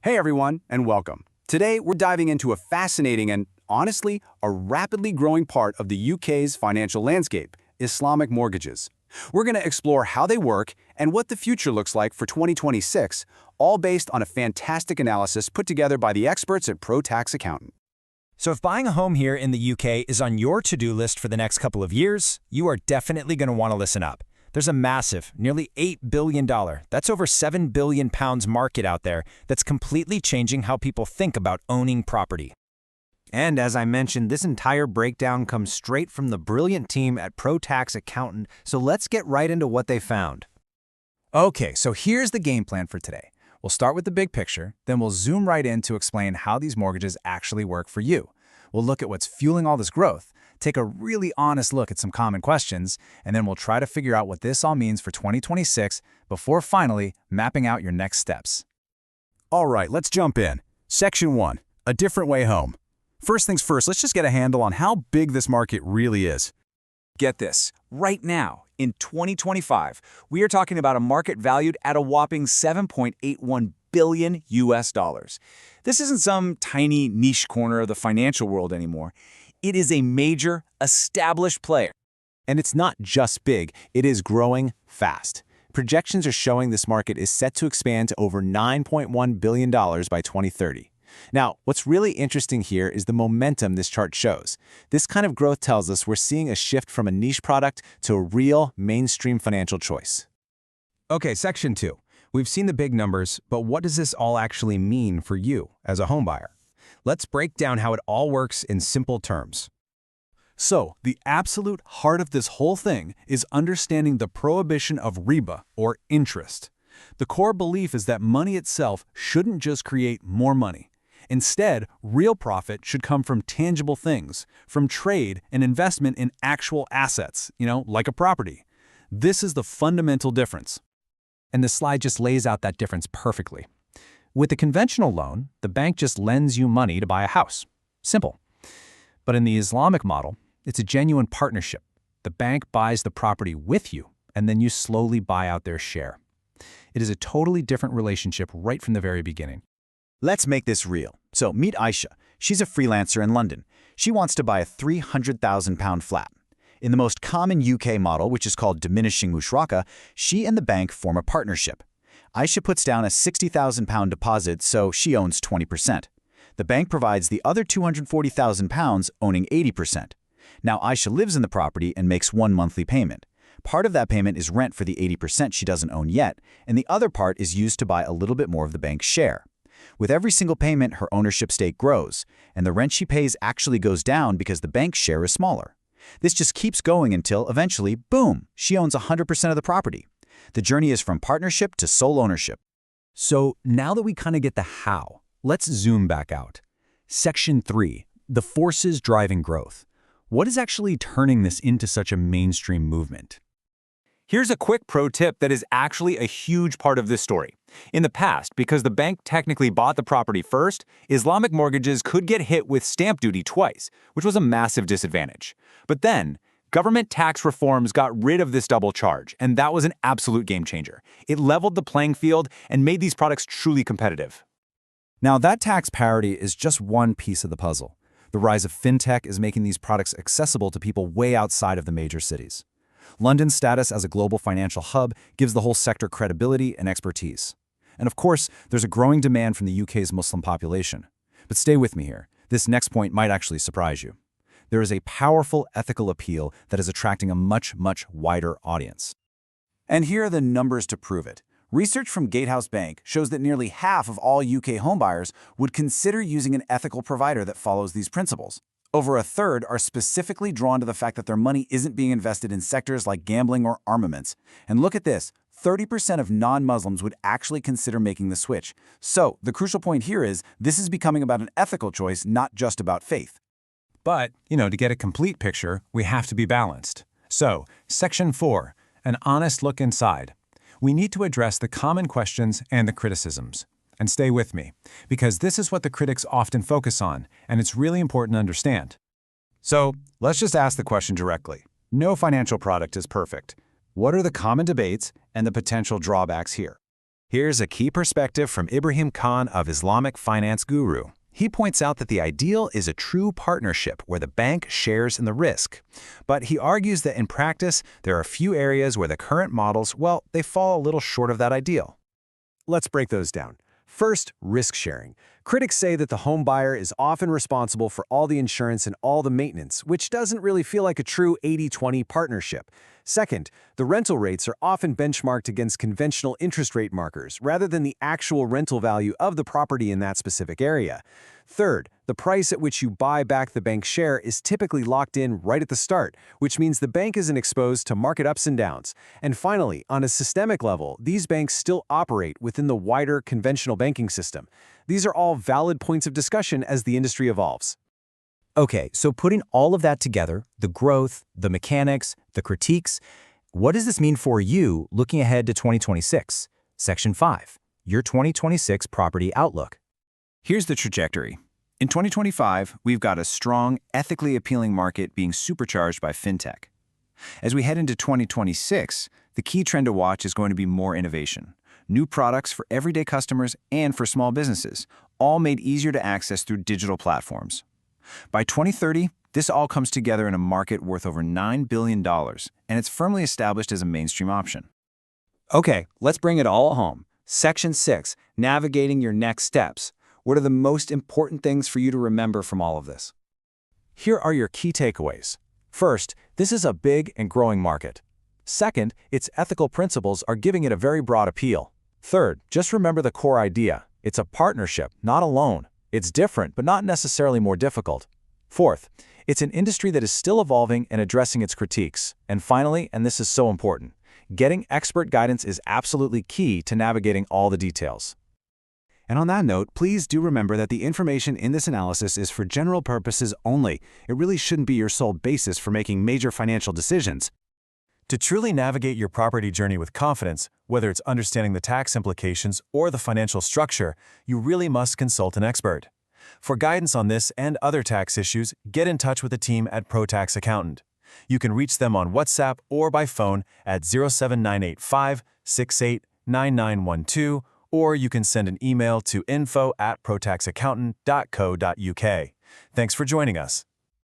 Hey everyone, and welcome. Today, we're diving into a fascinating and, honestly, a rapidly growing part of the UK's financial landscape, Islamic mortgages. We're going to explore how they work and what the future looks like for 2026, all based on a fantastic analysis put together by the experts at Pro-Tax Accountant. So if buying a home here in the UK is on your to-do list for the next couple of years, you are definitely going to want to listen up. There's a massive, nearly $8 billion, that's over £7 billion market out there that's completely changing how people think about owning property. And as I mentioned, this entire breakdown comes straight from the brilliant team at Pro-Tax Accountant, so let's get right into what they found. Okay, so here's the game plan for today. We'll start with the big picture, then we'll zoom right in to explain how these mortgages actually work for you. We'll look at what's fueling all this growth, take a really honest look at some common questions, and then we'll try to figure out what this all means for 2026 before finally mapping out your next steps. All right, let's jump in. Section 1, a different way home. First things first, let's just get a handle on how big this market really is. Get this, right now, in 2025, we are talking about a market valued at a whopping $7.81 billion US dollars. This isn't some tiny niche corner of the financial world anymore. It is a major, established player. And it's not just big, it is growing fast. Projections are showing this market is set to expand to over $9.1 billion by 2030. Now, what's really interesting here is the momentum this chart shows. This kind of growth tells us we're seeing a shift from a niche product to a real mainstream financial choice. Okay, Section 2. We've seen the big numbers, but what does this all actually mean for you as a homebuyer? Let's break down how it all works in simple terms. So, the absolute heart of this whole thing is understanding the prohibition of riba, or interest. The core belief is that money itself shouldn't just create more money. Instead, real profit should come from tangible things, from trade and investment in actual assets, like a property. This is the fundamental difference. And the slide just lays out that difference perfectly. With a conventional loan, the bank just lends you money to buy a house. Simple. But in the Islamic model, it's a genuine partnership. The bank buys the property with you, and then you slowly buy out their share. It is a totally different relationship right from the very beginning. Let's make this real. So meet Aisha. She's a freelancer in London. She wants to buy a £300,000 flat. In the most common UK model, which is called Diminishing Musharaka, she and the bank form a partnership. Aisha puts down a £60,000 deposit, so she owns 20%. The bank provides the other £240,000, owning 80%. Now Aisha lives in the property and makes one monthly payment. Part of that payment is rent for the 80% she doesn't own yet, and the other part is used to buy a little bit more of the bank's share. With every single payment, her ownership stake grows, and the rent she pays actually goes down because the bank's share is smaller. This just keeps going until, eventually, boom, she owns 100% of the property. The journey is from partnership to sole ownership. So now that we kind of get the how, let's zoom back out. Section 3, the forces driving growth. What is actually turning this into such a mainstream movement? Here's a quick pro tip that is actually a huge part of this story. In the past, because the bank technically bought the property first, Islamic mortgages could get hit with stamp duty twice, which was a massive disadvantage. But then, government tax reforms got rid of this double charge, and that was an absolute game changer. It leveled the playing field and made these products truly competitive. Now, that tax parity is just one piece of the puzzle. The rise of fintech is making these products accessible to people way outside of the major cities. London's status as a global financial hub gives the whole sector credibility and expertise. And of course, there's a growing demand from the UK's Muslim population. But stay with me here. This next point might actually surprise you. There is a powerful ethical appeal that is attracting a much, much wider audience. And here are the numbers to prove it. Research from Gatehouse Bank shows that nearly half of all UK homebuyers would consider using an ethical provider that follows these principles. Over a third are specifically drawn to the fact that their money isn't being invested in sectors like gambling or armaments. And look at this, 30% of non-Muslims would actually consider making the switch. So, the crucial point here is, this is becoming about an ethical choice, not just about faith. But, to get a complete picture, we have to be balanced. So, Section 4, an honest look inside. We need to address the common questions and the criticisms. And stay with me, because this is what the critics often focus on, and it's really important to understand. So, let's just ask the question directly. No financial product is perfect. What are the common debates and the potential drawbacks here? Here's a key perspective from Ibrahim Khan of Islamic Finance Guru. He points out that the ideal is a true partnership where the bank shares in the risk. But he argues that in practice, there are a few areas where the current models, well, they fall a little short of that ideal. Let's break those down. First, risk sharing. Critics say that the home buyer is often responsible for all the insurance and all the maintenance, which doesn't really feel like a true 80-20 partnership. Second, the rental rates are often benchmarked against conventional interest rate markers rather than the actual rental value of the property in that specific area. Third, the price at which you buy back the bank share is typically locked in right at the start, which means the bank isn't exposed to market ups and downs. And finally, on a systemic level, these banks still operate within the wider conventional banking system. These are all valid points of discussion as the industry evolves. Okay, so putting all of that together, the growth, the mechanics, the critiques, what does this mean for you looking ahead to 2026? Section 5, your 2026 property outlook. Here's the trajectory. In 2025, we've got a strong, ethically appealing market being supercharged by fintech. As we head into 2026, the key trend to watch is going to be more innovation. New products for everyday customers and for small businesses, all made easier to access through digital platforms. By 2030, this all comes together in a market worth over $9 billion, and it's firmly established as a mainstream option. Okay, let's bring it all home. Section 6, navigating your next steps. What are the most important things for you to remember from all of this? Here are your key takeaways. First, this is a big and growing market. Second, its ethical principles are giving it a very broad appeal. Third, just remember the core idea. It's a partnership, not a loan. It's different, but not necessarily more difficult. Fourth, it's an industry that is still evolving and addressing its critiques. And finally, and this is so important, getting expert guidance is absolutely key to navigating all the details. And on that note, please do remember that the information in this analysis is for general purposes only. It really shouldn't be your sole basis for making major financial decisions. To truly navigate your property journey with confidence, whether it's understanding the tax implications or the financial structure, you really must consult an expert. For guidance on this and other tax issues, get in touch with the team at ProTax Accountant. You can reach them on WhatsApp or by phone at 07985 689912, or you can send an email to info@protaxaccountant.co.uk. Thanks for joining us.